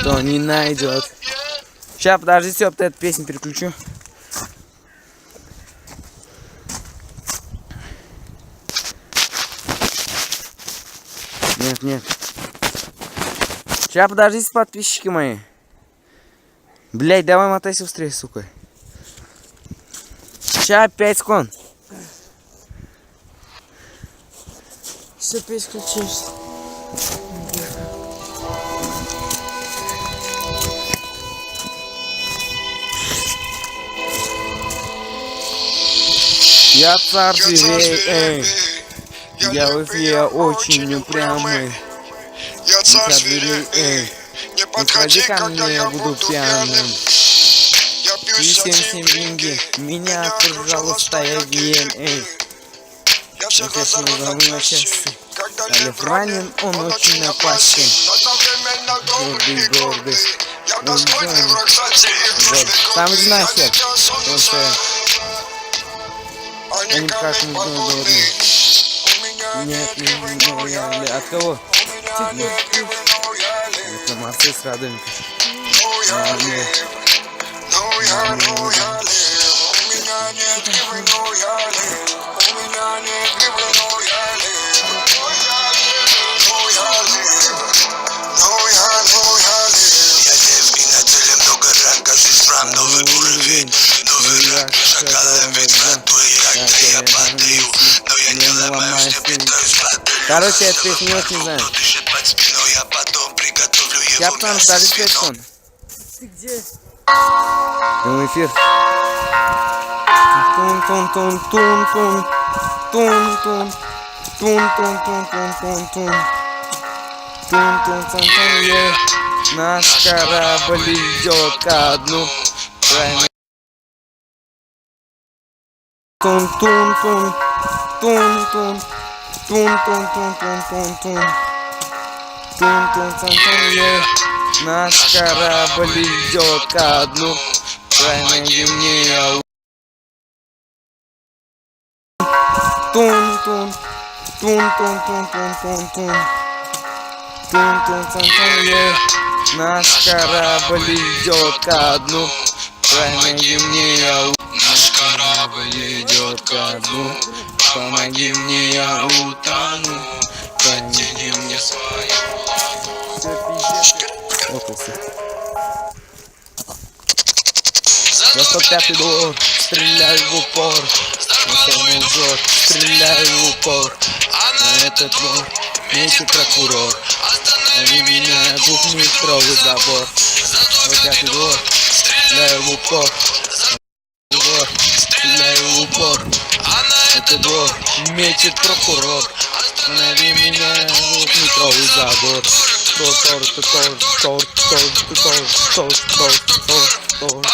то не найдет. Сейчас, подождите, вот эту песню переключу. Нет. Сейчас, подождите, подписчики мои. Блять, давай мотайся быстрее, сука. Сейчас 5 секунд. Все переключишься. Я царь зверей, я в эфире очень упрямый. Я царь зверей, не подходи, когда я буду пьяным. Я пью Всем деньги, меня, пожалуйста, я ем, эй. Я всех разорву на части. Когда лев ранен, он очень опасен. Гордый. Я достойный враг, кстати, и дружный. Там значит, Они как мы подводные. нет, не от кого? Это Марсель с Радами. Новый уровень, новый ранг, шакалами цвету, я падаю, но я не ломаюсь, не питаюсь моделью. Короче, эту песню не очень знаю. Я потом приготовлю его Я там мясо с дали вином. Ты где? Прямой эфир. Тун-тун-тун-тун-тун. Тун-тун. Тун-тун-тун-тун-тун-тун. Тун-тун-тун-тун. Наш корабль идет ко дну. Тун-тун-тун. Тун-тун. Тун-тун-тун-тун-тун-тун. Тун-тун-тун-тун. Наш корабль идет ко дну. Помоги мне. Тун-тун. Тун-тун-тун-тун-тун-тун. Тун-тун-тун-тун. Наш корабль идет ко дну. Помоги мне. Наш корабль идет ко дну. Помоги мне, я утону. Протяни мне свою ладонь. За 105-й двор, стреляй в упор. На самый взор, стреляй в упор. На этот двор метит прокурор. Останови меня, 2-метровый забор. За 105-й двор, стреляй в упор. Двор, стреляй в упор. А на этот двор метит прокурор. Останови меня, 2-метровый забор. Тор.